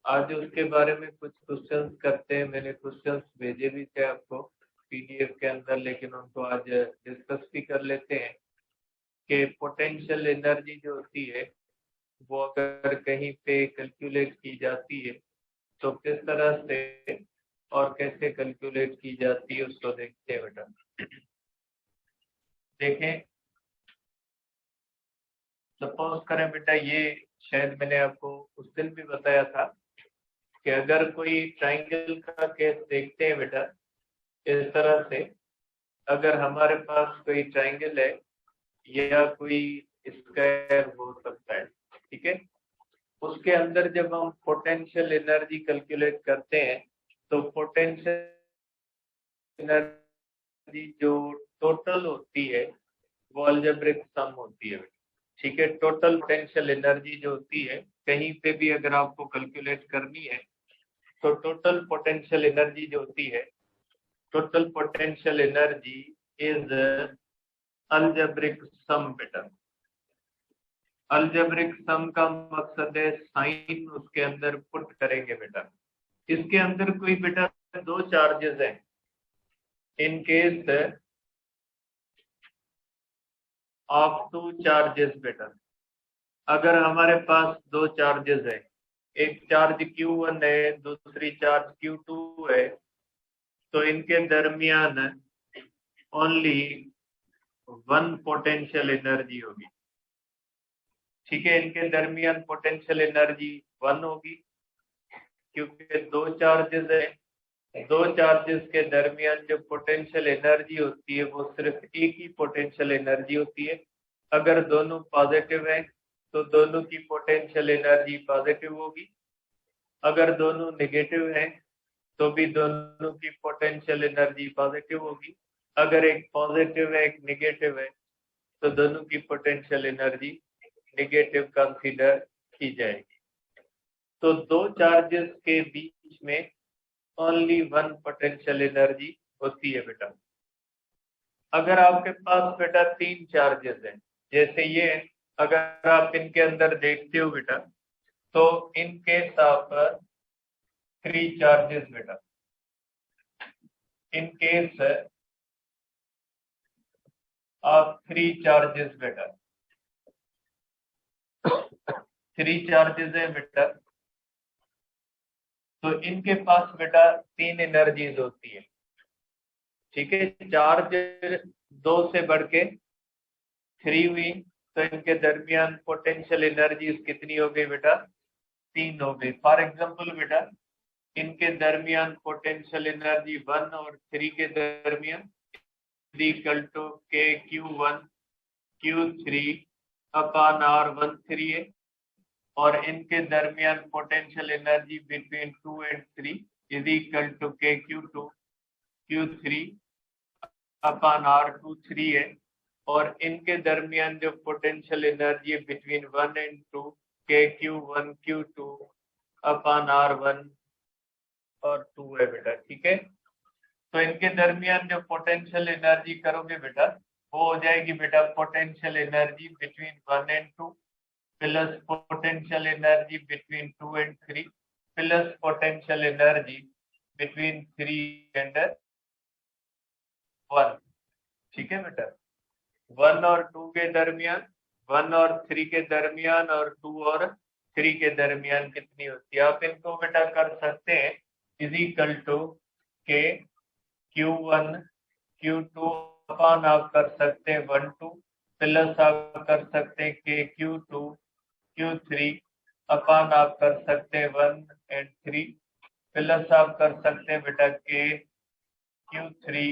आज उसके बारे में कुछ क्वेश्चंस करते हैं। मैंने क्वेश्चंस भेजे भी थे आपको पीडीएफ के अंदर, लेकिन उनको आज डिस्कस भी कर लेते हैं कि पोटेंशियल एनर्जी जो होती है वो अगर कहीं पे कैलकुलेट की जाती है तो किस तरह से और कैसे कैलकुलेट की जाती है उसको देखते हैं बेटा। देखें, सपोज करें बेटा, ये शायद मैंने आपको उस दिन भी बताया था कि अगर कोई ट्राइंगल का केस देखते हैं बेटा, इस तरह से अगर हमारे पास कोई ट्राइंगल है या कोई स्क्वायर हो सकता है, ठीक है, उसके अंदर जब हम पोटेंशियल एनर्जी कैलकुलेट करते हैं तो पोटेंशियल एनर्जी जो टोटल होती है वो अलजेब्रिक सम होती है, ठीक है। टोटल पोटेंशियल एनर्जी जो होती है कहीं पे भी अगर आपको कैलकुलेट करनी है तो टोटल पोटेंशियल एनर्जी जो होती है, total potential energy is algebraic sum बेटा। अलजेब्रिक सम का मकसद है साइन उसके अंदर पुट करेंगे बेटा। इसके अंदर कोई बेटा दो चार्जेस हैं। इन केस ऑफ टू चार्जेस बेटा, अगर हमारे पास दो चार्जेस है, एक चार्ज Q1 है, दूसरी चार्ज Q2 है, तो इनके दरमियान ओनली वन पोटेंशियल एनर्जी होगी, ठीक है। इनके दरमियान पोटेंशियल एनर्जी वन होगी क्योंकि दो चार्जेस है। दो चार्जेस के दरमियान जो पोटेंशियल एनर्जी होती है वो सिर्फ एक ही पोटेंशियल एनर्जी होती है। अगर दोनों पॉजिटिव है तो दोनों की पोटेंशियल एनर्जी पॉजिटिव होगी। अगर दोनों नेगेटिव है तो भी दोनों की पोटेंशियल एनर्जी पॉजिटिव होगी। अगर एक पॉजिटिव है एक नेगेटिव है तो दोनों की पोटेंशियल एनर्जी नेगेटिव कंसीडर की जाएगी। तो दो चार्जेस के बीच में ओनली वन पोटेंशियल एनर्जी होती है बेटा। अगर आपके पास बेटा तीन चार्जेस हैं, जैसे ये, अगर आप इनके अंदर देखते हो बेटा तो in case of three charges बेटा, in case of three charges बेटा, थ्री चार्जेस है बेटा, तो इनके पास बेटा तीन एनर्जीज होती है, ठीक है। चार्ज दो से बढ़ के थ्री हुई तो इनके दरमियान पोटेंशियल एनर्जीज कितनी हो गई बेटा, तीन हो गई। फॉर एग्जांपल बेटा, इनके दरमियान पोटेंशियल एनर्जी वन और थ्री के दरमियान इक्वल टू के Q1 Q3 अपॉन R13 है, और इनके दरमियान potential energy between 2 and 3 is equal to K Q2 Q3 upon R23 है, और इनके दरमियान जो पोटेंशियल एनर्जी है बिटवीन 1 एंड 2 के Q1 Q2 अपॉन R1 और 2 है बेटा, ठीक है। तो इनके दरमियान जो पोटेंशियल एनर्जी करोगे बेटा वो हो जाएगी बेटा potential energy between 1 and 2 plus potential energy between 2 and 3 plus potential energy between 3 and 1, ठीक है बेटा। 1 और 2 के दरमियान, 1 और 3 के दरमियान और 2 और 3 के दरमियान कितनी होती है, आप इनको बेटा कर सकते हैं इज इक्वल टू के Q1 Q2 अपॉन आप कर सकते हैं 1 2 प्लस आप कर सकते हैं के Q2 Q3 अपॉन आप कर सकते हैं 1 एंड 3 प्लस आप कर सकते हैं बेटा के Q3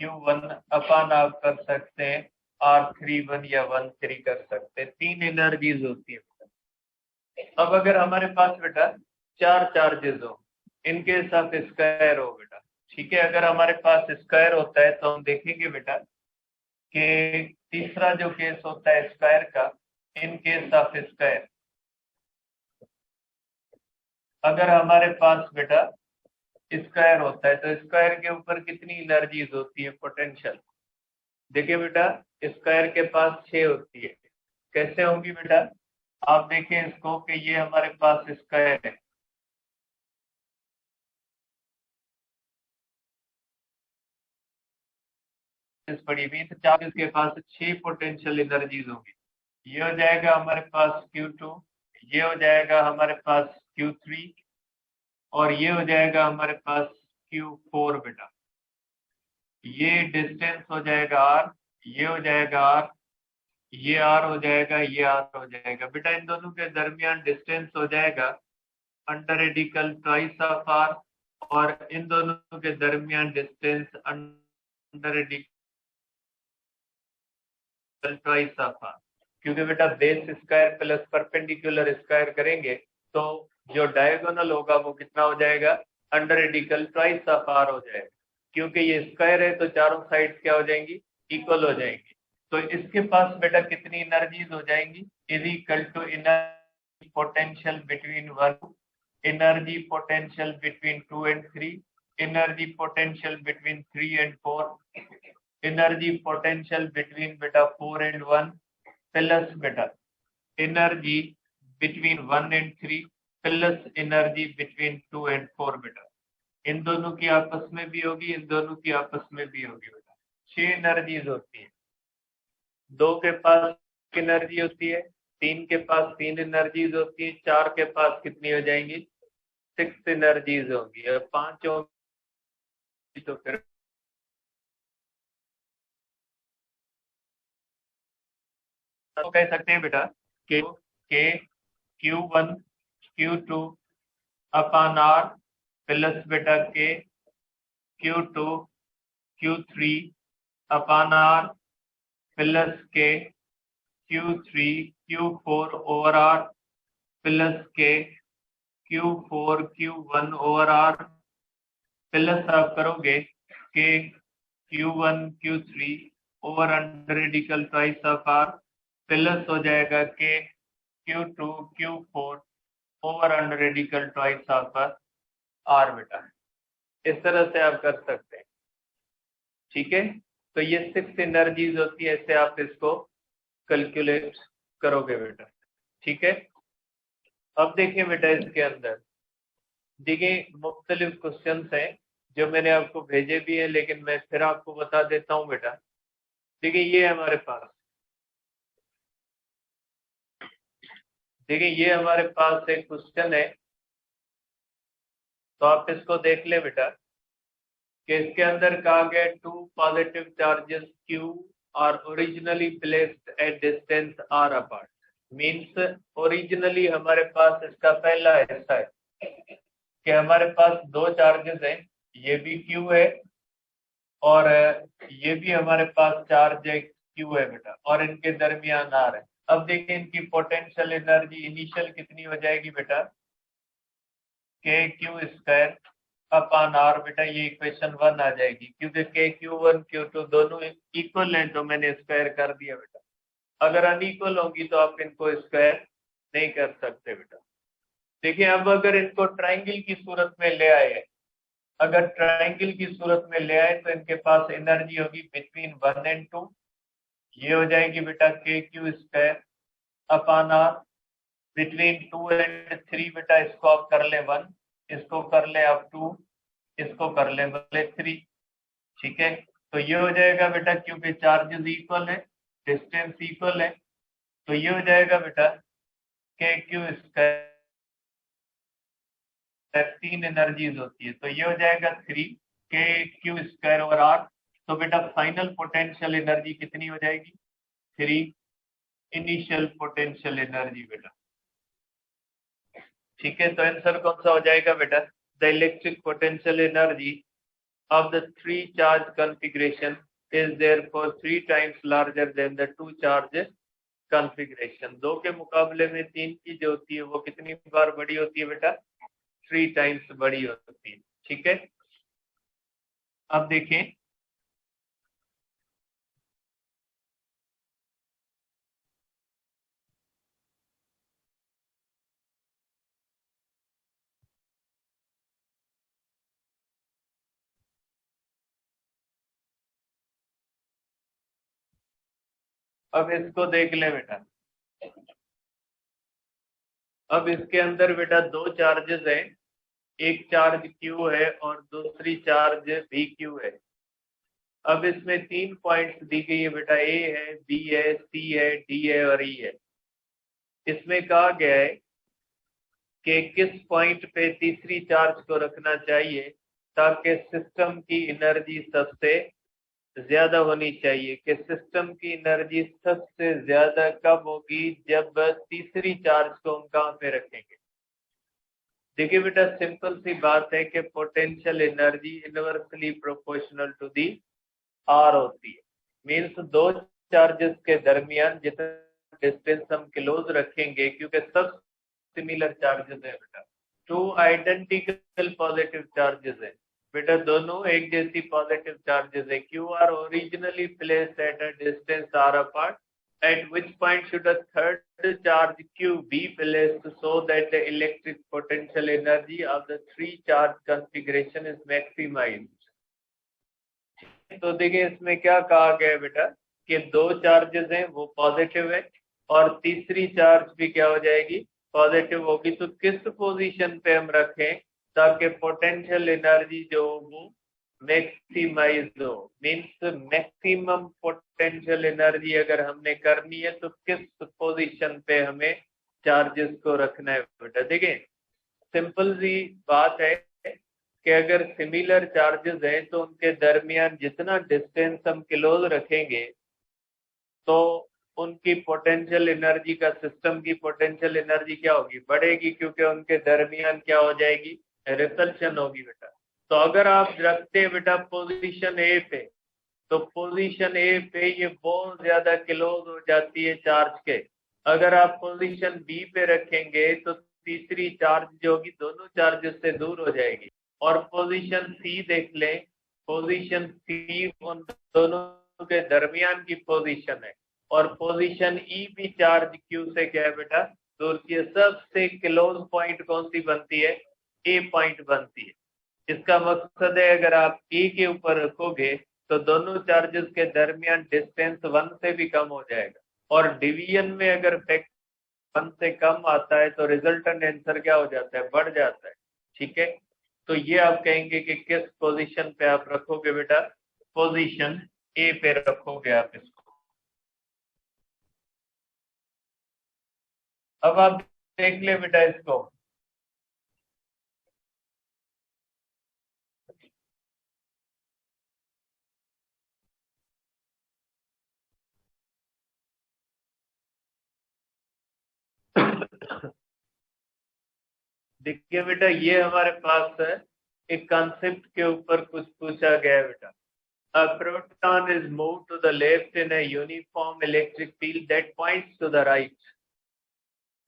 Q1 अपॉन आप कर सकते हैं R31 या 13 कर सकते हैं। तीन एनर्जीज होती है बेटा। अब अगर हमारे पास बेटा चार चार्जेस हो, इनके साथ स्क्वायर हो बेटा, ठीक है। अगर हमारे पास स्क्वायर होता है तो हम देखेंगे बेटा कि तीसरा जो केस होता है स्क्वायर का, इन केस ऑफ स्क्वायर, अगर हमारे पास बेटा स्क्वायर होता है तो स्क्वायर के ऊपर कितनी एनर्जीज होती है पोटेंशियल, देखिए बेटा स्क्वायर के पास 6 होती है। कैसे होंगी बेटा, आप देखें इसको कि ये हमारे पास स्क्वायर है, पड़ी हुई, तो चार्जेस के पास 6 पोटेंशियल एनर्जीज होंगी। ये हो जाएगा हमारे पास Q2, ये हो जाएगा हमारे पास Q3 और ये हो जाएगा हमारे पास Q4 बेटा। ये डिस्टेंस हो जाएगा R, ये हो जाएगा R, ये R हो जाएगा, ये R हो जाएगा बेटा। इन दोनों के दरमियान डिस्टेंस हो जाएगा under radical twice of R, और इन दोनों के दरमियान distance under radical twice of R। क्योंकि बेटा base square plus perpendicular square करेंगे तो जो डायगोनल होगा वो कितना हो जाएगा, under radical twice of R हो जाएगा। क्योंकि ये स्क्वायर है तो चारों साइड क्या हो जाएंगी, इक्वल हो जाएंगी। तो इसके पास बेटा कितनी एनर्जीज हो जाएंगी, is equal to energy potential between 1, energy potential between 2 and 3, energy potential between 3 and 4, energy potential between बेटा 4 and 1, प्लस बेटा energy between 1 and 3 plus energy between 2 and 4 बेटा। इन दोनों की आपस में भी होगी, इन दोनों की आपस में भी होगी बेटा। 6 एनर्जीज होती है। 2 के पास एनर्जी होती है, 3 के पास 3 एनर्जीज होती है, 4 के पास कितनी हो जाएंगी, 6 एनर्जीज होंगी, और 5 होंगी तो फिर तो कह सकते हैं बेटा के Q1 Q2 upon R plus बेटा के Q2 Q3 upon R plus के Q3 Q4 over R plus के Q4 Q1 over R plus आप करोगे के Q1 Q3 over under radical twice of R plus हो जाएगा के Q2 Q4 over under radical twice of R बेटा। इस तरह से आप कर सकते हैं, ठीक है। तो ये 6 एनर्जीज होती है, ऐसे आप इसको कैलकुलेट करोगे बेटा, ठीक है। अब देखिए बेटा इसके अंदर देखिए मुख्तलिफ क्वेश्चन हैं जो मैंने आपको भेजे भी है, लेकिन मैं फिर आपको बता देता हूँ बेटा। देखिए ये हमारे पास, देखिए ये हमारे पास एक क्वेश्चन है, तो आप इसको देख ले बेटा कि इसके अंदर कहा गया two positive charges Q are originally placed at distance R apart. Means originally हमारे पास इसका पहला हिस्सा है कि हमारे पास 2 चार्जेस हैं, ये भी Q है और ये भी हमारे पास चार्ज है Q है बेटा, और इनके दरमियान R है। अब देखिए इनकी पोटेंशियल एनर्जी इनिशियल कितनी हो जाएगी बेटा, के क्यू स्क्वायर अपॉन R बेटा, ये इक्वेशन 1 आ जाएगी। क्योंकि के Q1 Q2 दोनों इक्वल हैं तो मैंने स्क्वायर कर दिया बेटा। अगर अनइक्वल होंगी तो आप इनको स्क्वायर नहीं कर सकते बेटा। देखिए अब अगर इनको ट्राइंगल की सूरत में ले आए, अगर ट्राइंगल की सूरत में ले आए तो इनके पास एनर्जी होगी बिटवीन 1 and 2, ये हो जाएगी बेटा के Q square upon R। Between 2 and 3 बेटा इसको आप कर ले 1, इसको कर ले आप 2, इसको कर ले 3, ठीक है। तो ये हो जाएगा बेटा, क्योंकि चार्जेस इक्वल है, डिस्टेंस इक्वल है, तो ये हो जाएगा बेटा के क्यू स्क्वायर, 3 एनर्जीज होती है, तो ये हो जाएगा 3 के क्यू स्क्वायर ओवर R। तो बेटा फाइनल पोटेंशियल एनर्जी कितनी हो जाएगी, 3 इनिशियल पोटेंशियल एनर्जी बेटा, ठीक है। तो आंसर कौन सा हो जाएगा बेटा, the electric potential energy of the 3 charge configuration is therefore 3 times larger than the 2 charge configuration। 2 के मुकाबले में 3 की जो होती है वो कितनी बार बड़ी होती है बेटा, 3 टाइम्स बड़ी होती है, ठीक है। अब देखें अब इसको देख ले बेटा। अब इसके अंदर बेटा 2 चार्जेस हैं, एक चार्ज Q है और दूसरी चार्ज भी Q है। अब इसमें 3 पॉइंट्स दी गई है बेटा, ए है, बी है, सी है, डी है और ई है। इसमें कहा गया है कि किस पॉइंट पे तीसरी चार्ज को रखना चाहिए ताकि सिस्टम की एनर्जी सबसे ज्यादा होनी चाहिए, कि सिस्टम की एनर्जी सबसे ज्यादा कब होगी, जब तीसरी चार्ज को हम कहाँ पे रखेंगे। देखिए बेटा, सिंपल सी बात है कि potential energy inversely proportional to the R होती है। मीन्स दो चार्जेस के दरमियान जितना डिस्टेंस हम क्लोज रखेंगे, क्योंकि सब सिमिलर चार्जेस है बेटा, टू आइडेंटिकल पॉजिटिव चार्जेस है बेटा, दोनों एक जैसी पॉजिटिव चार्जेस है। Q are originally placed at a distance R apart, at which point should a third charge Q be placed so that the electric potential energy of the three charge configuration is maximized। तो देखिए इसमें क्या कहा गया है बेटा कि दो चार्जेस हैं वो पॉजिटिव है और तीसरी चार्ज भी क्या हो जाएगी, पॉजिटिव होगी। तो किस पोजीशन पे हम रखें ताकि पोटेंशियल एनर्जी जो वो मैक्सिमाइज हो। मीन्स मैक्सिमम पोटेंशियल एनर्जी अगर हमने करनी है तो किस पोजीशन पे हमें चार्जेस को रखना है बेटा। देखिए सिंपल सी बात है कि अगर सिमिलर चार्जेस हैं तो उनके दरमियान जितना डिस्टेंस हम क्लोज रखेंगे तो उनकी पोटेंशियल एनर्जी का, सिस्टम की पोटेंशियल एनर्जी क्या होगी, बढ़ेगी, क्योंकि उनके दरमियान क्या हो जाएगी, रिपल्शन होगी बेटा। तो अगर आप रखते हैं बेटा पोजीशन ए पे, तो पोजीशन ए पे ये बहुत ज्यादा क्लोज हो जाती है चार्ज के। अगर आप पोजीशन बी पे रखेंगे तो तीसरी चार्ज जो होगी दोनों चार्जेस से दूर हो जाएगी। और पोजीशन सी देख लें, पोजीशन सी उन दोनों के दरमियान की पोजीशन है और पोजीशन ई भी चार्ज क्यू से क्या है बेटा, दूर की है। सबसे क्लोज पॉइंट कौन सी बनती है, ए पॉइंट बनती है। इसका मकसद है अगर आप ए के ऊपर रखोगे तो दोनों चार्जेस के दरमियान डिस्टेंस 1 से भी कम हो जाएगा, और डिवीजन में अगर फैक्टर 1 से कम आता है तो रिजल्टेंट आंसर क्या हो जाता है, बढ़ जाता है। ठीक है, तो ये आप कहेंगे कि किस पोजीशन पे आप रखोगे बेटा, पोजीशन ए पे रखोगे आप इसको। अब आप देख ले बेटा इसको, देखिए बेटा ये हमारे पास है एक कॉन्सेप्ट के ऊपर कुछ पूछा गया है बेटा। A proton is moved to the left in a uniform electric field that points to the right।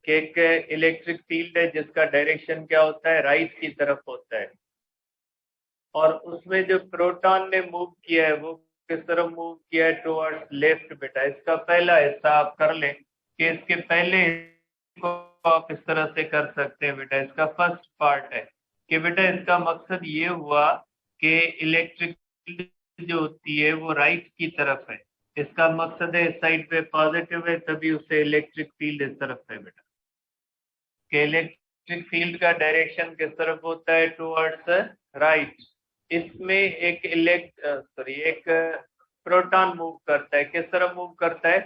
कि एक इलेक्ट्रिक फील्ड है जिसका डायरेक्शन क्या होता है, राइट की तरफ होता है, और उसमें जो प्रोटॉन ने मूव किया है वो किस तरफ मूव किया है, टुवर्ड्स लेफ्ट बेटा। इसका पहला हिस्सा आप कर लें कि इसके पहले को आप इस तरह से कर सकते हैं बेटा। इसका फर्स्ट पार्ट है कि बेटा इसका मकसद ये हुआ कि इलेक्ट्रिक फील्ड जो होती है वो राइट की तरफ है। इसका मकसद है इस साइड पे पॉजिटिव है तभी उसे इलेक्ट्रिक फील्ड इस तरफ है बेटा, कि इलेक्ट्रिक फील्ड का डायरेक्शन किस तरफ होता है, टुवर्ड्स राइट। इसमें एक प्रोटॉन मूव करता है, किस तरफ मूव करता है,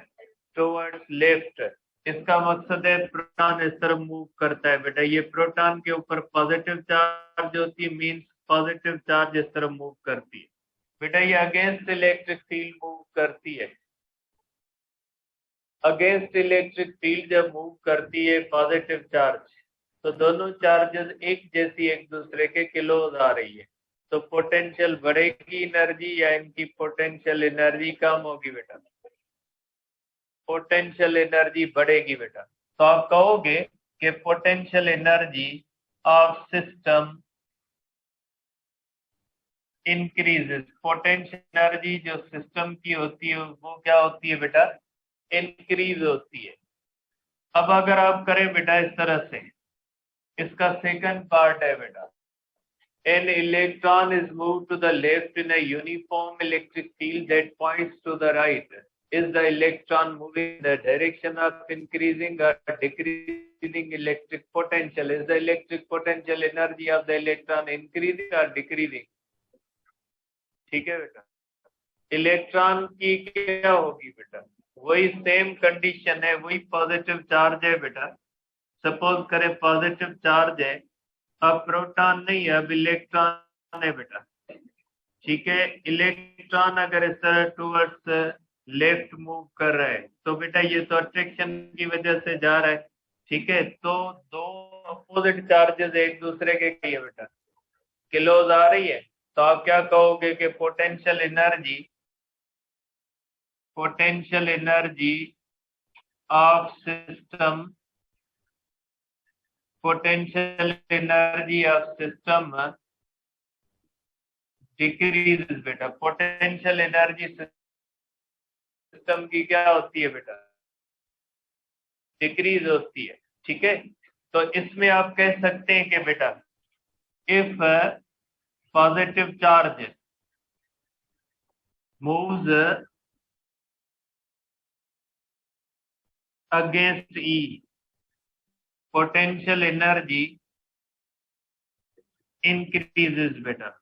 टुवर्ड्स लेफ्ट। इसका मकसद है प्रोटॉन इस तरफ मूव करता है बेटा। ये प्रोटॉन के ऊपर पॉजिटिव चार्ज होती है, मींस पॉजिटिव चार्ज इस तरफ मूव करती है बेटा। ये अगेंस्ट इलेक्ट्रिक फील्ड मूव करती है। अगेंस्ट इलेक्ट्रिक फील्ड जब मूव करती है पॉजिटिव चार्ज, तो दोनों चार्जेस एक जैसी एक दूसरे के क्लोज आ रही है, तो पोटेंशियल बढ़ेगी एनर्जी या इनकी पोटेंशियल एनर्जी कम होगी बेटा, पोटेंशियल एनर्जी बढ़ेगी बेटा। तो आप कहोगे कि potential energy of system increases. Potential energy जो सिस्टम की होती है वो क्या होती है बेटा, इंक्रीज होती है। अब अगर आप करें बेटा इस तरह से, इसका सेकंड पार्ट है बेटा, an electron is moved to the left in a uniform electric field that points to the right। Is the electron moving in the direction of increasing or decreasing electric potential? Is the electric potential energy of the electron increasing or decreasing? ठीक है बेटा, electron की क्या होगी बेटा, वही same condition है, वही पॉजिटिव चार्ज है बेटा। सपोज करें पॉजिटिव चार्ज है, अब प्रोटॉन नहीं है, अब इलेक्ट्रॉन है बेटा। ठीक है, इलेक्ट्रॉन अगर इस तरह टूवर्ड्स लेफ्ट मूव कर रहा है तो बेटा ये तो अट्रैक्शन की वजह से जा रहा है। ठीक है, तो दो अपोजिट चार्जेस एक दूसरे के है बेटा, किलोज आ रही है, तो आप क्या कहोगे कि potential energy of system, potential energy of system decrease बेटा। पोटेंशियल एनर्जी सिस्टम की क्या होती है बेटा, डिक्रीज होती है। ठीक है, तो इसमें आप कह सकते हैं कि बेटा if positive charge moves against E, potential energy increases बेटा।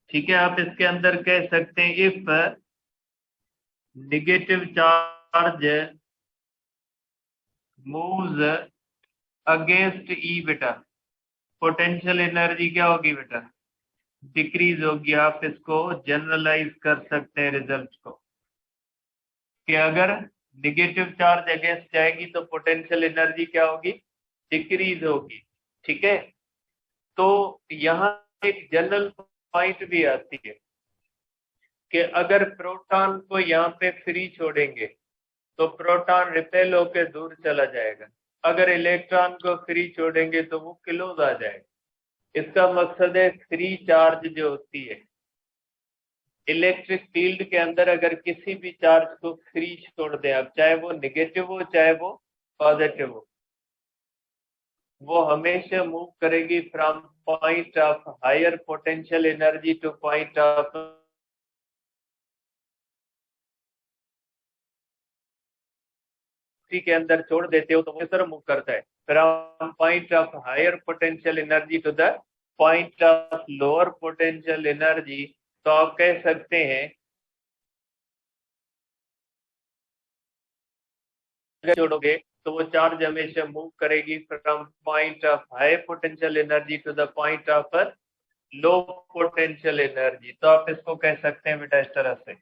ठीक है, आप इसके अंदर कह सकते हैं if negative charge moves against E बेटा, पोटेंशियल एनर्जी क्या होगी बेटा, डिक्रीज होगी। आप इसको जनरलाइज कर सकते हैं रिजल्ट को कि अगर नेगेटिव चार्ज अगेंस्ट जाएगी तो पोटेंशियल एनर्जी क्या होगी, डिक्रीज होगी। ठीक है, तो यहाँ एक जनरल पॉइंट भी आती है कि अगर प्रोटॉन को यहाँ पे फ्री छोड़ेंगे तो प्रोटॉन रिपेल होकर दूर चला जाएगा, अगर इलेक्ट्रॉन को फ्री छोड़ेंगे तो वो क्लोज आ जाएगा। इसका मकसद है फ्री चार्ज जो होती है इलेक्ट्रिक फील्ड के अंदर, अगर किसी भी चार्ज को फ्री छोड़ दें आप, चाहे वो नेगेटिव हो चाहे वो पॉजिटिव हो, वो हमेशा मूव करेगी from point of higher potential energy to point of के अंदर छोड़ देते हो तो वो इस तरह मूव करता है, from point of higher potential energy to the point of lower potential energy. तो आप कह सकते हैं अगर छोड़ोगे तो वो चार्ज हमेशा मूव करेगी from point of high potential energy to the point of low potential energy. तो आप इसको कह सकते हैं बेटा इस तरह से।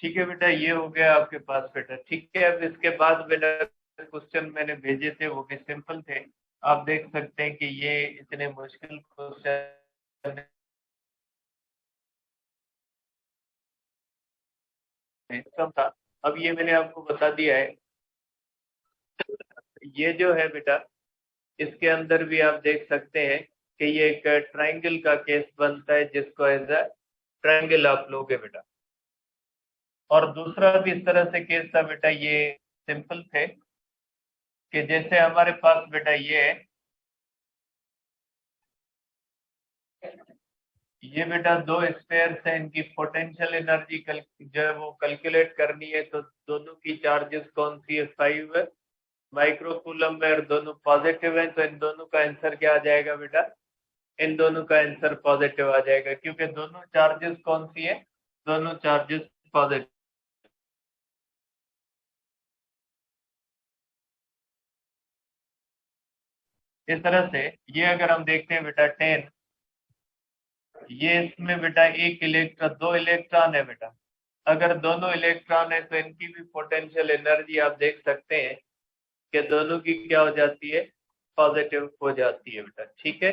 ठीक है बेटा, ये हो गया आपके पास बेटा। ठीक है, अब इसके बाद बेटा क्वेश्चन मैंने भेजे थे वो भी सिंपल थे। आप देख सकते हैं कि ये इतने मुश्किल क्वेश्चन कम था। अब ये मैंने आपको बता दिया है। ये जो है बेटा इसके अंदर भी आप देख सकते हैं कि ये एक ट्रायंगल का केस बनता है जिसको एज अ ट्रायंगल आप लोगे बेटा। और दूसरा भी इस तरह से केस था बेटा, ये सिंपल थे कि जैसे हमारे पास बेटा ये बेटा दो स्पेयर्स हैं, इनकी पोटेंशियल एनर्जी जो है वो कैलकुलेट करनी है। तो दोनों की चार्जेस कौन सी है, 5 माइक्रोकूलम है और दोनों पॉजिटिव हैं, तो इन दोनों का आंसर क्या आ जाएगा बेटा, इन दोनों का आंसर पॉजिटिव आ जाएगा, क्योंकि दोनों चार्जेस कौन सी है, दोनों चार्जेस पॉजिटिव। इस तरह से ये अगर हम देखते हैं बेटा 10, ये इसमें बेटा एक इलेक्ट्रॉन, दो इलेक्ट्रॉन है बेटा, अगर दोनों इलेक्ट्रॉन है तो इनकी भी पोटेंशियल एनर्जी आप देख सकते हैं कि दोनों की क्या हो जाती है, पॉजिटिव हो जाती है बेटा। ठीक है,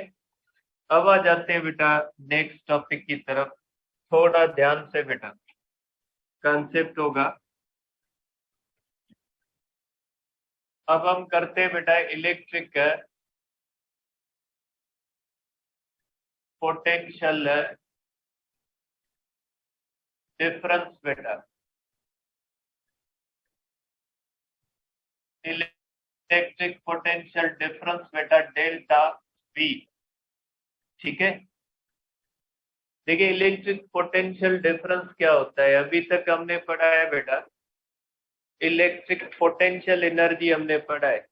अब आ जाते हैं बेटा नेक्स्ट टॉपिक की तरफ, थोड़ा ध्यान से बेटा। कंसेप्ट होगा। अब हम करते हैं बेटा इलेक्ट्रिक पोटेंशियल डिफरेंस बेटा। इलेक्ट्रिक पोटेंशियल डिफरेंस बेटा डेल्टा V। ठीक है, देखिए इलेक्ट्रिक पोटेंशियल डिफरेंस क्या होता है। अभी तक हमने पढ़ा है बेटा इलेक्ट्रिक पोटेंशियल एनर्जी हमने पढ़ा है।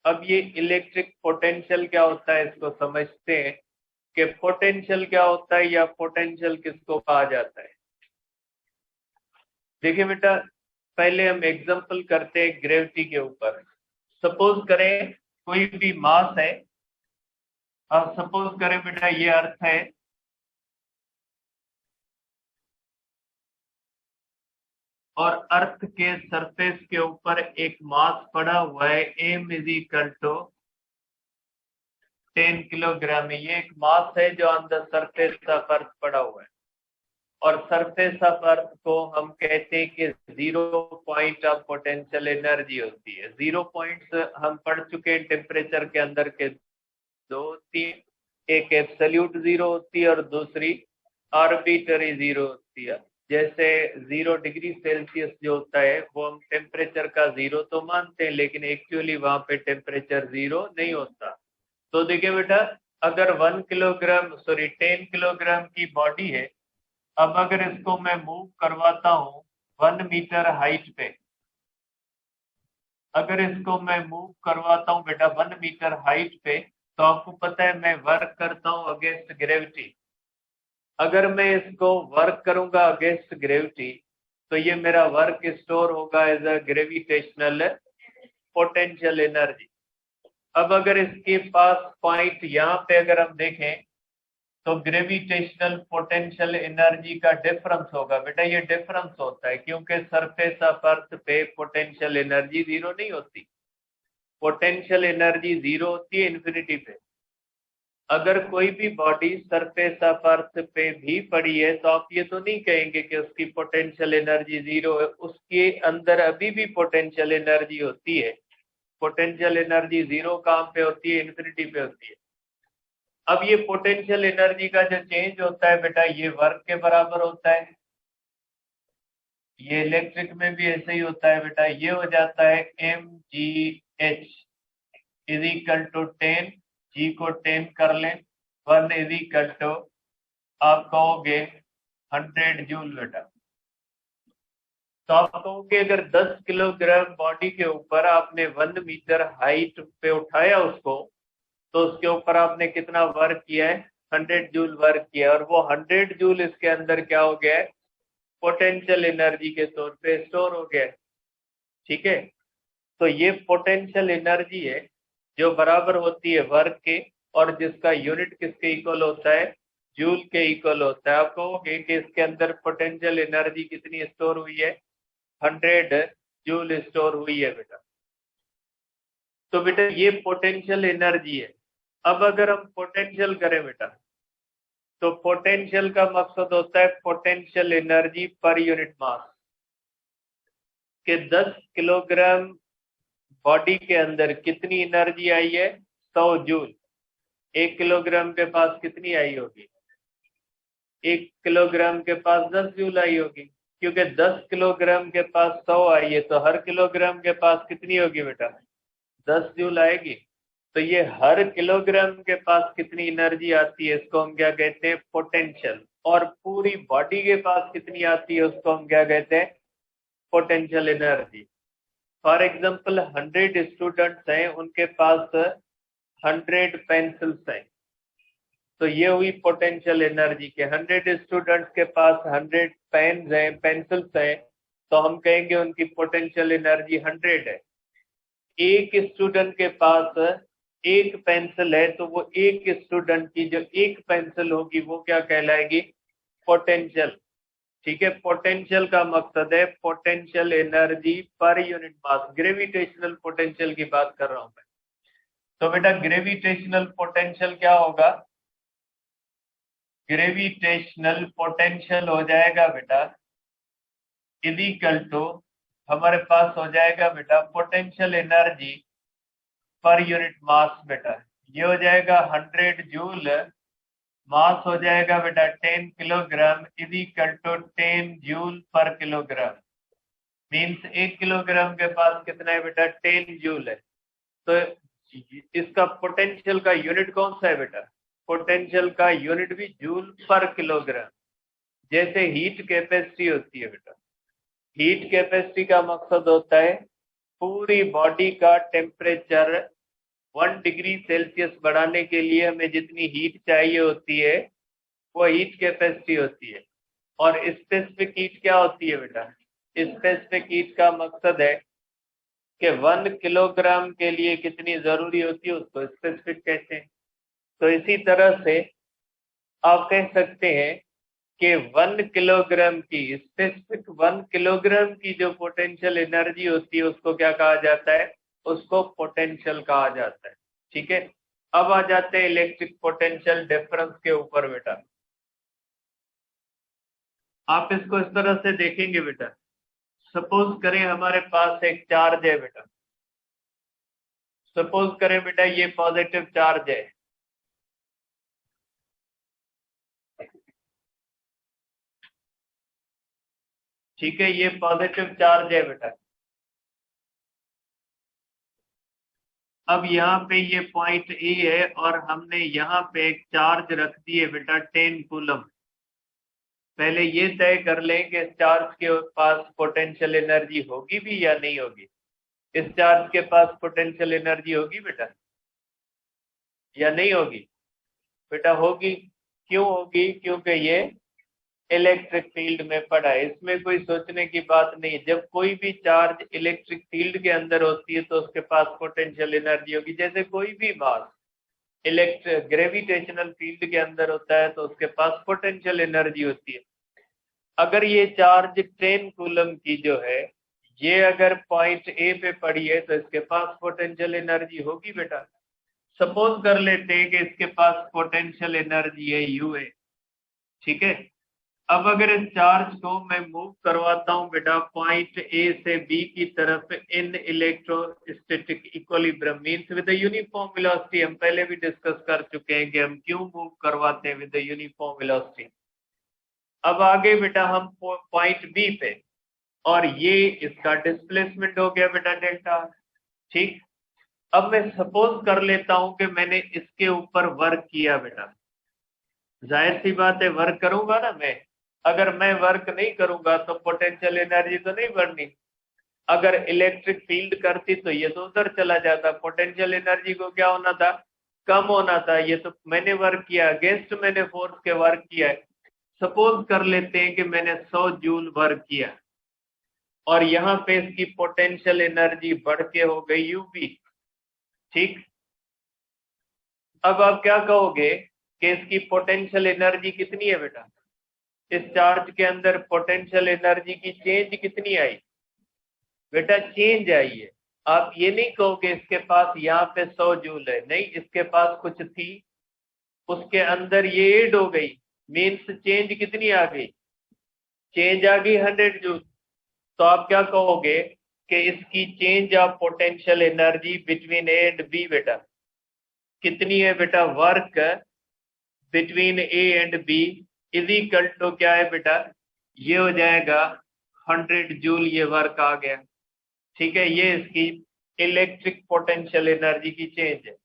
अब ये इलेक्ट्रिक पोटेंशियल क्या होता है इसको समझते हैं कि पोटेंशियल क्या होता है या पोटेंशियल किसको कहा जाता है। देखिए बेटा पहले हम एग्जांपल करते हैं ग्रेविटी के ऊपर। सपोज करें कोई भी मास है। अब सपोज करें बेटा ये अर्थ है और अर्थ के सरफेस के ऊपर एक मास पड़ा हुआ है m is equal to 10 kilogram. ये एक मास है जो on the surface of earth पड़ा हुआ है और सरफेस ऑफ अर्थ को हम कहते हैं कि 0 पॉइंट ऑफ पोटेंशियल एनर्जी होती है। 0 पॉइंट्स हम पढ़ चुके हैं टेम्परेचर के अंदर के दो तीन, एक एब्सोल्यूट जीरो होती है और दूसरी आर्बिट्ररी जीरो होती है। जैसे 0 डिग्री सेल्सियस जो होता है वो हम टेम्परेचर का जीरो तो मानते हैं लेकिन एक्चुअली वहां पे टेम्परेचर जीरो नहीं होता। तो देखिए बेटा अगर 10 किलोग्राम की बॉडी है। अब अगर इसको मैं मूव करवाता हूँ 1 मीटर हाइट पे, अगर इसको मैं मूव करवाता हूँ बेटा 1 मीटर हाइट पे, तो आपको पता है मैं वर्क करता हूँ अगेंस्ट ग्रेविटी। अगर मैं इसको वर्क करूंगा अगेंस्ट ग्रेविटी तो ये मेरा वर्क स्टोर होगा as a gravitational potential energy. अब अगर इसके पास पॉइंट यहाँ पे अगर हम देखें तो ग्रेविटेशनल पोटेंशियल एनर्जी का डिफरेंस होगा बेटा। ये डिफरेंस होता है क्योंकि सरफेस ऑफ अर्थ पे पोटेंशियल एनर्जी जीरो नहीं होती। पोटेंशियल एनर्जी जीरो होती है इन्फिनिटी पे। अगर कोई भी बॉडी सरफेस ऑफ अर्थ पे भी पड़ी है तो आप ये तो नहीं कहेंगे कि उसकी पोटेंशियल एनर्जी जीरो है। उसके अंदर अभी भी पोटेंशियल एनर्जी होती है। पोटेंशियल एनर्जी जीरो कहाँ पे होती है? इन्फिनिटी पे होती है। अब ये पोटेंशियल एनर्जी का जो चेंज होता है बेटा ये वर्क के बराबर होता है। ये इलेक्ट्रिक में भी ऐसे ही होता है बेटा। ये हो जाता है mgh इज इक्वल टू 10, जी को 10 कर लें, 1 इज इक्वल टू आप कहोगे 100 जूल बेटा। तो आप कहोगे अगर 10 किलोग्राम बॉडी के ऊपर आपने 1 मीटर हाइट पे उठाया उसको तो उसके ऊपर आपने कितना वर्क किया है? 100 जूल वर्क किया और वो 100 जूल इसके अंदर क्या हो गया है? पोटेंशियल एनर्जी के तौर पे स्टोर हो गया है। ठीक है, तो ये पोटेंशियल एनर्जी है जो बराबर होती है वर्क के और जिसका यूनिट किसके इक्वल होता है? जूल के इक्वल होता है। आप कहोगे कि इसके अंदर पोटेंशियल एनर्जी कितनी स्टोर हुई है? 100 जूल स्टोर हुई है बेटा। तो बेटा ये पोटेंशियल एनर्जी है। अब अगर हम पोटेंशियल करें बेटा तो पोटेंशियल का मकसद होता है potential energy per unit mass के 10 किलोग्राम बॉडी के अंदर कितनी एनर्जी आई है? 100 जूल। 1 किलोग्राम के पास कितनी आई होगी? 1 किलोग्राम के पास 10 जूल आई होगी क्योंकि 10 किलोग्राम के पास 100 आई है तो हर किलोग्राम के पास कितनी होगी बेटा? 10 जूल आएगी। तो ये हर किलोग्राम के पास कितनी एनर्जी आती है इसको हम क्या कहते हैं? पोटेंशियल। और पूरी बॉडी के पास कितनी आती है उसको हम क्या कहते हैं? Potential energy. For example 100 students हैं, उनके पास 100 पेंसिल्स हैं, तो ये हुई पोटेंशियल एनर्जी के 100 स्टूडेंट्स के पास 100 पेन्स हैं, पेंसिल्स हैं, तो हम कहेंगे उनकी पोटेंशियल एनर्जी 100 है। एक स्टूडेंट के पास एक पेंसिल है तो वो एक स्टूडेंट की जो एक पेंसिल होगी वो क्या कहलाएगी? पोटेंशियल। ठीक है, पोटेंशियल का मकसद है potential energy per unit mass. Gravitational potential की बात कर रहा हूं मैं। तो बेटा ग्रेविटेशनल पोटेंशियल क्या होगा? ग्रेविटेशनल पोटेंशियल हो जाएगा बेटा इज इक्वल टू हमारे पास हो जाएगा बेटा potential energy per unit mass बेटा, ये हो जाएगा 100 जूल, मास हो जाएगा बेटा 10 kilogram, is equal to 10 joule per kilogram. Means 1 kilogram के पास कितना है बेटा, 10 जूल है। तो इसका पोटेंशियल का यूनिट कौन सा है बेटा, पोटेंशियल का यूनिट भी जूल पर किलोग्राम। जैसे हीट कैपेसिटी होती है बेटा, हीट कैपेसिटी का मकसद होता है पूरी बॉडी का टेम्परेचर 1 डिग्री सेल्सियस बढ़ाने के लिए हमें जितनी हीट चाहिए होती है वो हीट कैपेसिटी होती है। और स्पेसिफिक हीट क्या होती है बेटा, स्पेसिफिक हीट का मकसद है कि 1 किलोग्राम के लिए कितनी जरूरी होती है उसको स्पेसिफिक कहते हैं। तो इसी तरह से आप कह सकते हैं कि 1 किलोग्राम की स्पेसिफिक 1 किलोग्राम की जो पोटेंशियल एनर्जी होती है उसको क्या कहा जाता है, उसको पोटेंशियल कहा जाता है। ठीक है, अब आ जाते हैं इलेक्ट्रिक पोटेंशियल डिफरेंस के ऊपर बेटा। आप इसको इस तरह से देखेंगे बेटा, सपोज करें हमारे पास एक चार्ज है बेटा, सपोज करें बेटा ये पॉजिटिव चार्ज है, ठीक है, ये पॉजिटिव चार्ज है बेटा। अब यहाँ पे ये पॉइंट ए है और हमने यहाँ पे एक चार्ज रख दिए बेटा 10 कूलम। पहले ये तय कर लें कि इस चार्ज के पास पोटेंशियल एनर्जी होगी भी या नहीं होगी। इस चार्ज के पास पोटेंशियल एनर्जी होगी बेटा या नहीं होगी, बेटा होगी। क्यों होगी, क्योंकि ये इलेक्ट्रिक फील्ड में पड़ा है, इसमें कोई सोचने की बात नहीं। जब कोई भी चार्ज इलेक्ट्रिक फील्ड के अंदर होती है तो उसके पास पोटेंशियल एनर्जी होगी। जैसे कोई भी मास इलेक्ट्रिक ग्रेविटेशनल फील्ड के अंदर होता है तो उसके पास पोटेंशियल एनर्जी होती है। अगर ये चार्ज 10 कूलम की जो है ये अगर पॉइंट ए पे पड़ी है तो इसके पास पोटेंशियल एनर्जी होगी बेटा। सपोज कर लेते हैं कि इसके पास पोटेंशियल एनर्जी है यू है, ठीक है। अब अगर इस चार्ज को मैं मूव करवाता हूं बेटा पॉइंट ए से बी की तरफ इन electrostatic equilibrium means with uniform velocity, हम पहले भी डिस्कस कर चुके हैं कि हम क्यों मूव करवाते हैं विद यूनिफॉर्म वेलोसिटी। अब आगे बेटा हम पॉइंट बी पे, और ये इसका डिस्प्लेसमेंट हो गया बेटा डेल्टा, ठीक। अब मैं सपोज कर लेता हूं कि मैंने इसके ऊपर वर्क किया बेटा, जाहिर सी बात है वर्क करूंगा ना मैं, अगर मैं वर्क नहीं करूंगा तो पोटेंशियल एनर्जी तो नहीं बढ़नी। अगर इलेक्ट्रिक फील्ड करती तो ये तो उधर चला जाता, पोटेंशियल एनर्जी को क्या होना था, कम होना था। ये तो मैंने वर्क किया, अगेंस्ट मैंने फोर्स के वर्क किया है। सपोज कर लेते हैं कि मैंने 100 जूल वर्क किया और यहाँ पे इसकी पोटेंशियल एनर्जी बढ़ के हो गई यूबी, ठीक। अब आप क्या कहोगे कि इसकी पोटेंशियल एनर्जी कितनी है बेटा, इस चार्ज के अंदर पोटेंशियल एनर्जी की चेंज कितनी आई बेटा, चेंज आई है। आप ये नहीं कहोगे इसके पास यहाँ पे 100 जूल है, नहीं, इसके पास कुछ थी उसके अंदर ये ऐड हो गई, मीन्स चेंज कितनी आ गई, चेंज आ गई 100 जूल। तो आप क्या कहोगे कि इसकी change of potential energy between A and B बेटा कितनी है बेटा, work between A and B is equal to क्या है बेटा, ये हो जाएगा 100 जूल, ये वर्क आ गया, ठीक है। ये इसकी इलेक्ट्रिक पोटेंशियल एनर्जी की चेंज है।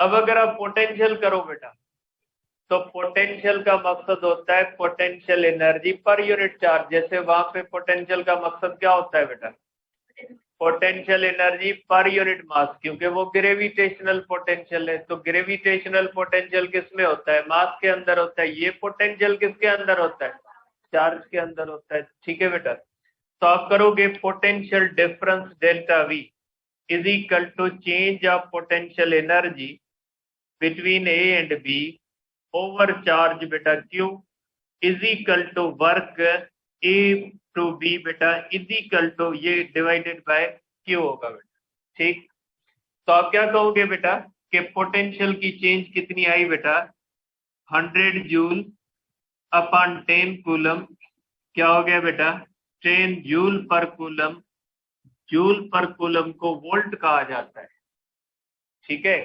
अब अगर आप पोटेंशियल करो बेटा तो पोटेंशियल का मकसद होता है potential energy per unit charge. जैसे वहां पे पोटेंशियल का मकसद क्या होता है बेटा, potential energy per unit mass, क्योंकि वो ग्रेविटेशनल पोटेंशियल है। तो ग्रेविटेशनल पोटेंशियल किस में होता है, मास के अंदर होता है। ये पोटेंशियल किसके अंदर होता है, चार्ज के अंदर होता है, ठीक है बेटा। तो आप करोगे potential difference delta V is equal to change of potential energy between A and B over charge बेटा Q is equal to work A to B बेटा इज इक्वल टू ये डिवाइडेड बाय क्यू होगा बेटा, ठीक। तो आप क्या कहोगे बेटा कि पोटेंशियल की चेंज कितनी आई बेटा, 100 जूल अपॉन 10 कूलम, क्या हो गया बेटा 10 जूल पर कूलम, जूल पर कूलम को वोल्ट कहा जाता है। ठीक है,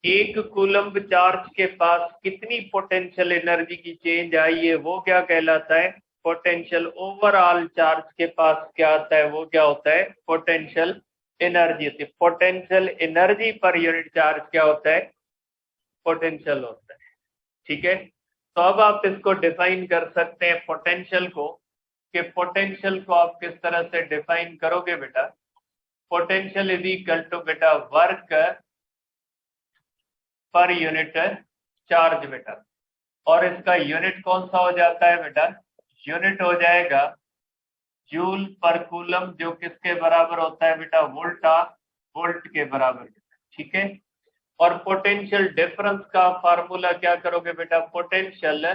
एक कूलम चार्ज के पास कितनी पोटेंशियल एनर्जी की चेंज आई है वो क्या कहलाता है, पोटेंशियल। ओवरऑल चार्ज के पास क्या आता है वो क्या होता है, पोटेंशियल एनर्जी होती है। Potential energy per unit charge क्या होता है, पोटेंशियल होता है। ठीक है, तो अब आप इसको डिफाइन कर सकते हैं पोटेंशियल को, कि पोटेंशियल को आप किस तरह से डिफाइन करोगे बेटा। पोटेंशियल इज इक्वल टू बेटा वर्क पर यूनिट चार्ज बेटा, और इसका यूनिट कौन सा हो जाता है बेटा, यूनिट हो जाएगा जूल पर कूलम, जो किसके बराबर होता है बेटा, वोल्ट के बराबर। ठीक है, और पोटेंशियल डिफरेंस का फार्मूला क्या करोगे बेटा, potential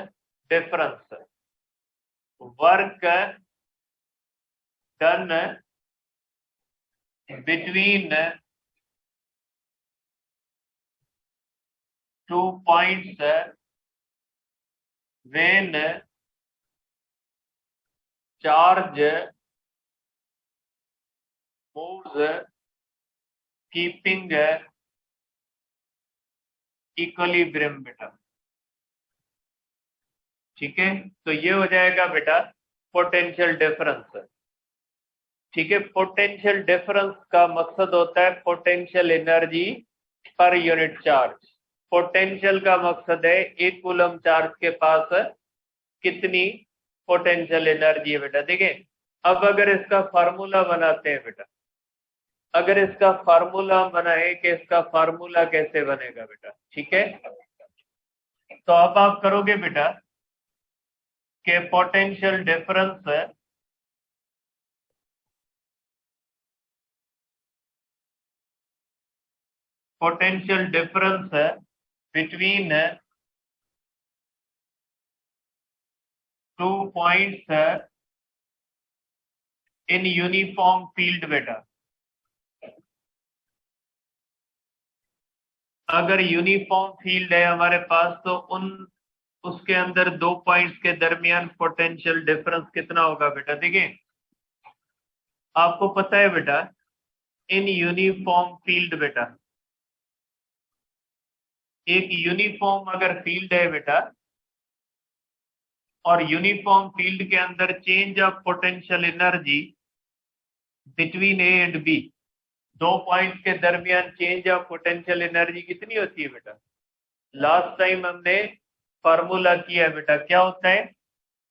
difference work done between 2 points when charge moves keeping equilibrium बेटा। ठीक है, तो ये हो जाएगा बेटा पोटेंशियल डिफरेंस। ठीक है, पोटेंशियल डिफरेंस का मकसद होता है potential energy per unit charge. Potential का मकसद है एक कूलम चार्ज के पास कितनी पोटेंशियल एनर्जी है बेटा। देखिए, अब अगर इसका फार्मूला बनाते हैं बेटा, अगर इसका फार्मूला बनाए कि इसका फार्मूला कैसे बनेगा बेटा। ठीक है, तो अब आप करोगे बेटा कि potential difference between 2 points in uniform field बेटा। अगर यूनिफॉर्म फील्ड है हमारे पास तो उसके अंदर 2 पॉइंट्स के दरमियान पोटेंशियल डिफरेंस कितना होगा बेटा। देखिए, आपको पता है बेटा इन यूनिफॉर्म फील्ड बेटा, एक यूनिफॉर्म अगर फील्ड है बेटा, और यूनिफॉर्म फील्ड के अंदर change of potential energy between A and B, 2 points के दरमियान चेंज ऑफ पोटेंशियल एनर्जी कितनी होती है बेटा। लास्ट टाइम हमने फार्मूला किया है बेटा, क्या होता है,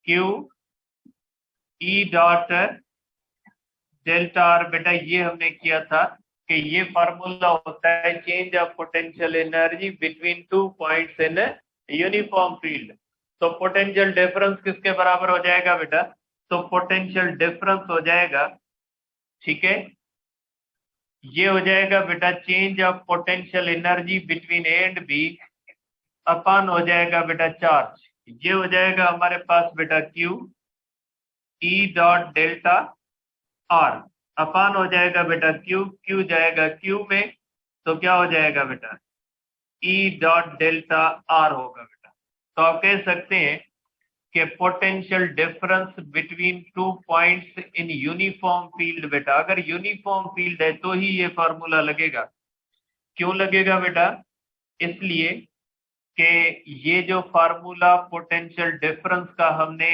Q E dot delta are बेटा। ये हमने किया था कि ये फार्मूला होता है change of potential energy between 2 points in uniform field. तो पोटेंशियल डिफरेंस किसके बराबर हो जाएगा बेटा, तो पोटेंशियल डिफरेंस हो जाएगा, ठीक है, ये हो जाएगा बेटा change of potential energy between A and B अपन हो जाएगा बेटा चार्ज। ये हो जाएगा हमारे पास बेटा Q E dot delta R, अपान हो जाएगा बेटा क्यू, क्यू जाएगा क्यू में, तो क्या हो जाएगा बेटा ई डॉट डेल्टा आर होगा बेटा। तो आप कह सकते हैं कि potential difference between 2 points in uniform field बेटा, अगर यूनिफॉर्म फील्ड है तो ही ये फार्मूला लगेगा। क्यों लगेगा बेटा, इसलिए कि ये जो फार्मूला पोटेंशियल डिफरेंस का हमने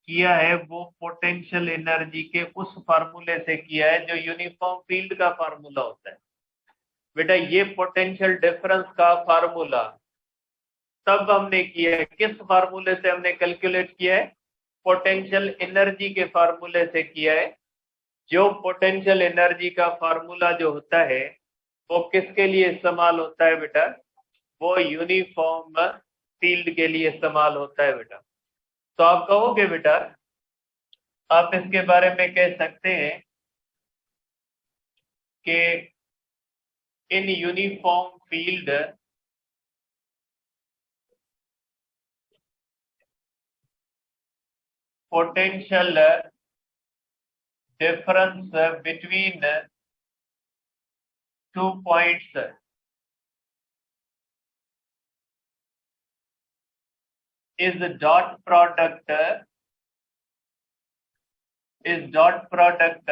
किया है वो पोटेंशियल एनर्जी के उस फार्मूले से किया है जो यूनिफॉर्म फील्ड का फार्मूला होता है बेटा। ये पोटेंशियल डिफरेंस का फार्मूला तब हमने किया है, किस फार्मूले से हमने कैलकुलेट किया है, पोटेंशियल एनर्जी के फार्मूले से किया है। जो पोटेंशियल एनर्जी का फार्मूला जो होता है वो किसके लिए इस्तेमाल होता है बेटा, वो यूनिफॉर्म फील्ड के लिए इस्तेमाल होता है बेटा। तो आप कहोगे बेटा, आप इसके बारे में कह सकते हैं कि इन uniform field potential difference between 2 points is the dot product is dot product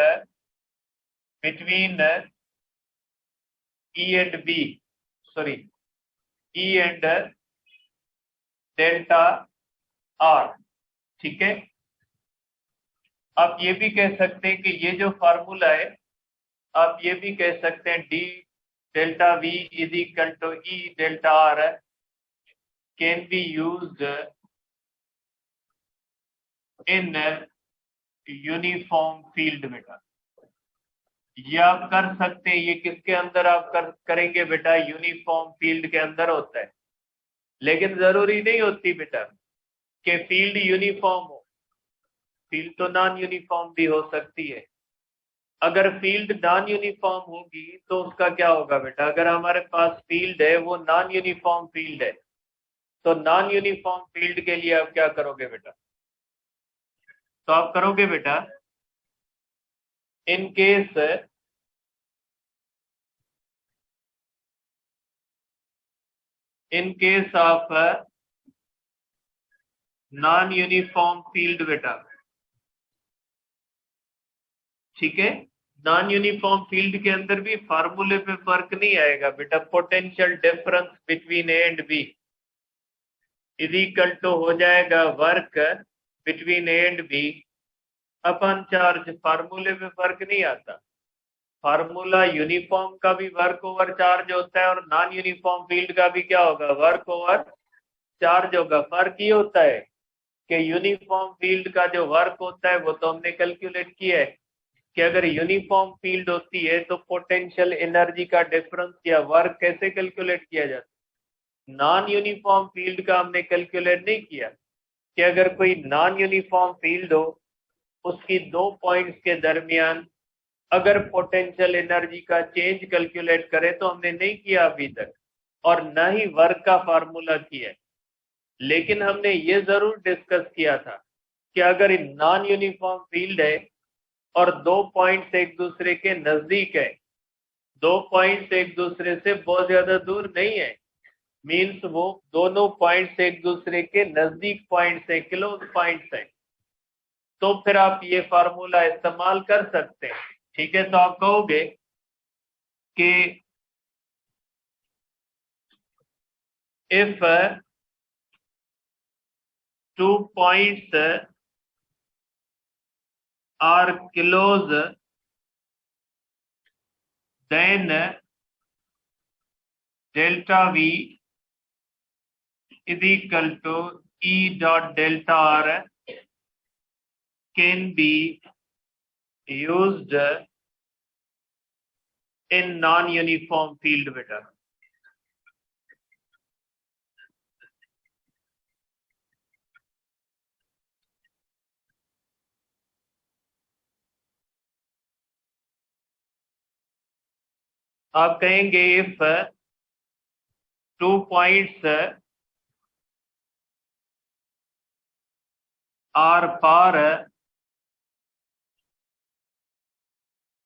between E and B, sorry, E and delta R, ठीक है। आप ये भी कह सकते हैं कि ये जो फार्मूला है, आप ये भी कह सकते हैं D delta V is equal to E delta R can be used in uniform field बेटा। ये आप कर सकते हैं, ये किसके अंदर आप करेंगे बेटा, यूनिफॉर्म फील्ड के अंदर होता है। लेकिन जरूरी नहीं होती बेटा कि फील्ड यूनिफॉर्म हो, फील्ड तो नॉन यूनिफॉर्म भी हो सकती है। अगर फील्ड नॉन यूनिफॉर्म होगी तो उसका क्या होगा बेटा, अगर हमारे पास फील्ड है वो नॉन यूनिफॉर्म फील्ड है, तो नॉन यूनिफॉर्म फील्ड के लिए आप क्या करोगे बेटा, तो आप करोगे बेटा in case of non uniform field बेटा, ठीक है। नॉन यूनिफॉर्म फील्ड के अंदर भी फार्मूले पे फर्क नहीं आएगा बेटा। Potential difference between A and B is equal to हो जाएगा work between A and B अपन चार्ज। फार्मूले पे फर्क नहीं आता, फार्मूला यूनिफॉर्म का भी वर्क ओवर चार्ज होता है और नॉन यूनिफॉर्म फील्ड का भी क्या होगा, वर्क ओवर चार्ज होगा। फर्क ये होता है कि यूनिफॉर्म फील्ड का जो वर्क होता है वो तो हमने कैलकुलेट किया है कि अगर यूनिफॉर्म फील्ड होती है तो पोटेंशियल एनर्जी का डिफरेंस या वर्क कैसे कैलकुलेट किया जाता है। नॉन यूनिफॉर्म फील्ड का हमने कैलकुलेट नहीं किया कि अगर कोई नॉन यूनिफॉर्म फील्ड हो उसकी दो पॉइंट्स के दरमियान अगर पोटेंशियल एनर्जी का चेंज कैलकुलेट करें तो हमने नहीं किया अभी तक, और न ही वर्क का फार्मूला किया। लेकिन हमने ये जरूर डिस्कस किया था कि अगर नॉन यूनिफॉर्म फील्ड है और दो पॉइंट्स एक दूसरे के नजदीक है, दो पॉइंट्स एक दूसरे से बहुत ज्यादा दूर नहीं है, मीन्स वो दोनों पॉइंट्स एक दूसरे के नजदीक पॉइंट्स है, क्लोज पॉइंट्स है, तो फिर आप ये फार्मूला इस्तेमाल कर सकते हैं, ठीक है। तो आप कहोगे कि if two points are close then delta V is equal to E dot delta R can be used in non-uniform field बेटा। आप कहेंगे if two points are far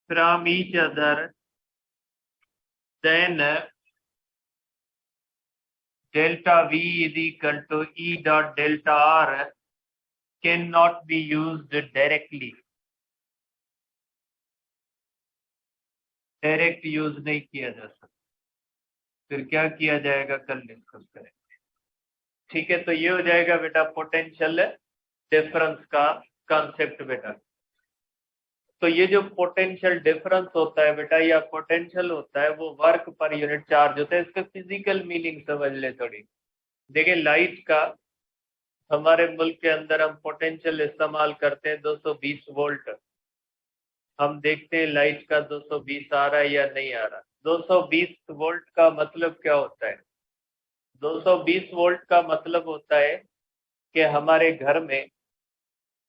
from each other then delta V is equal to E dot delta R cannot be used directly, direct use नहीं किया जा सकता। फिर क्या किया जाएगा, कल डिस्कस करेंगे, ठीक है। तो ये हो जाएगा बेटा पोटेंशियल डिफरेंस का कॉन्सेप्ट बेटा। तो ये जो पोटेंशियल डिफरेंस होता है बेटा या पोटेंशियल होता है वो वर्क पर यूनिट चार्ज होता है। इसका फिजिकल मीनिंग समझ ले थोड़ी। देखिए लाइट का हमारे मुल्क के अंदर हम पोटेंशियल इस्तेमाल करते हैं 220 वोल्ट। हम देखते हैं लाइट का 220 आ रहा है या नहीं आ रहा। 220 वोल्ट का मतलब क्या होता है, 220 वोल्ट का मतलब होता है कि हमारे घर में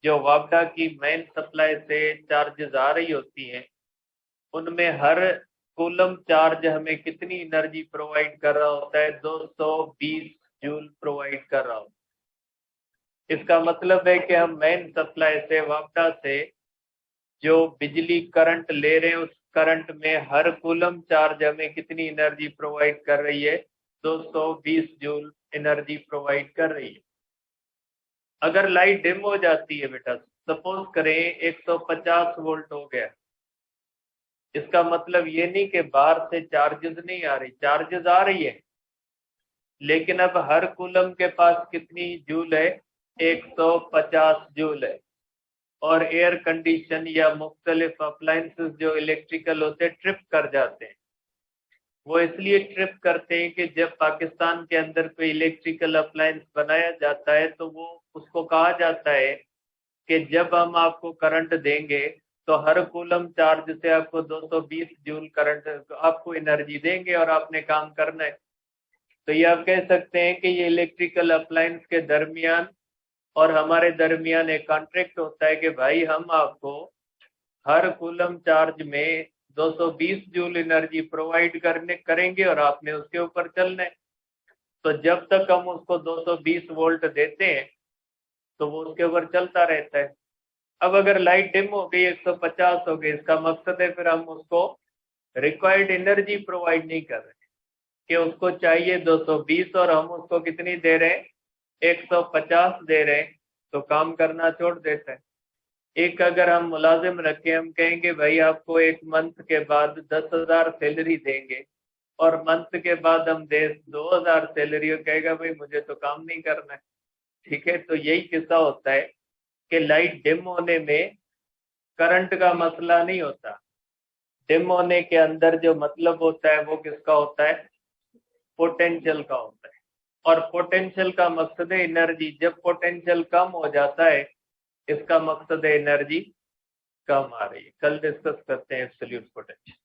जो वापडा की मेन सप्लाई से चार्जेस आ रही होती हैं उनमें हर कूलम चार्ज हमें कितनी एनर्जी प्रोवाइड कर रहा होता है, 220 जूल प्रोवाइड कर रहा होता है। इसका मतलब है कि हम मेन सप्लाई से वापडा से जो बिजली करंट ले रहे हैं उस करंट में हर कूलम चार्ज हमें कितनी एनर्जी प्रोवाइड कर रही है, 220 जूल एनर्जी प्रोवाइड कर रही है। अगर लाइट डिम हो जाती है बेटा सपोज करें 150 वोल्ट हो गया, इसका मतलब ये नहीं कि बाहर से चार्जेस नहीं आ रही, चार्जेस आ रही है, लेकिन अब हर कूलम के पास कितनी जूल है? 150 जूल है। और एयर कंडीशन या मुख्तलिफ अप्लायंसेस जो इलेक्ट्रिकल होते हैं ट्रिप कर जाते हैं। वो इसलिए ट्रिप करते हैं कि जब पाकिस्तान के अंदर कोई इलेक्ट्रिकल अप्लायंस बनाया जाता है तो वो उसको कहा जाता है कि जब हम आपको करंट देंगे तो हर कूलम चार्ज से आपको 220 जूल करंट आपको एनर्जी देंगे और आपने काम करना है। तो ये आप कह सकते हैं कि ये इलेक्ट्रिकल अप्लायंस के दरमियान और हमारे दरमियान एक कॉन्ट्रैक्ट होता है कि भाई हम आपको हर कूलम चार्ज में 220 जूल एनर्जी प्रोवाइड करेंगे और आपने उसके ऊपर चलना है। तो जब तक हम उसको 220 वोल्ट देते हैं तो वो उसके ऊपर चलता रहता है। अब अगर लाइट डिम हो गई, 150 हो गई, इसका मकसद है फिर हम उसको रिक्वायर्ड एनर्जी प्रोवाइड नहीं कर रहे कि उसको चाहिए 220 और हम उसको कितनी दे रहे हैं? 150 दे रहे हैं, तो काम करना छोड़ देता है। एक अगर हम मुलाजिम रखें, हम कहेंगे भाई आपको एक मंथ के बाद 10,000 सैलरी देंगे और मंथ के बाद हम दे 2,000 सैलरी, और कहेगा भाई मुझे तो काम नहीं करना है। ठीक है, तो यही किस्सा होता है कि लाइट डिम होने में करंट का मसला नहीं होता। डिम होने के अंदर जो मतलब होता है वो किसका होता है? पोटेंशियल का होता है। और पोटेंशियल का मकसद है एनर्जी। जब पोटेंशियल कम हो जाता है इसका मकसद है एनर्जी कम आ रही है। कल डिस्कस करते हैं एब्सोल्यूट पोटेंशियल।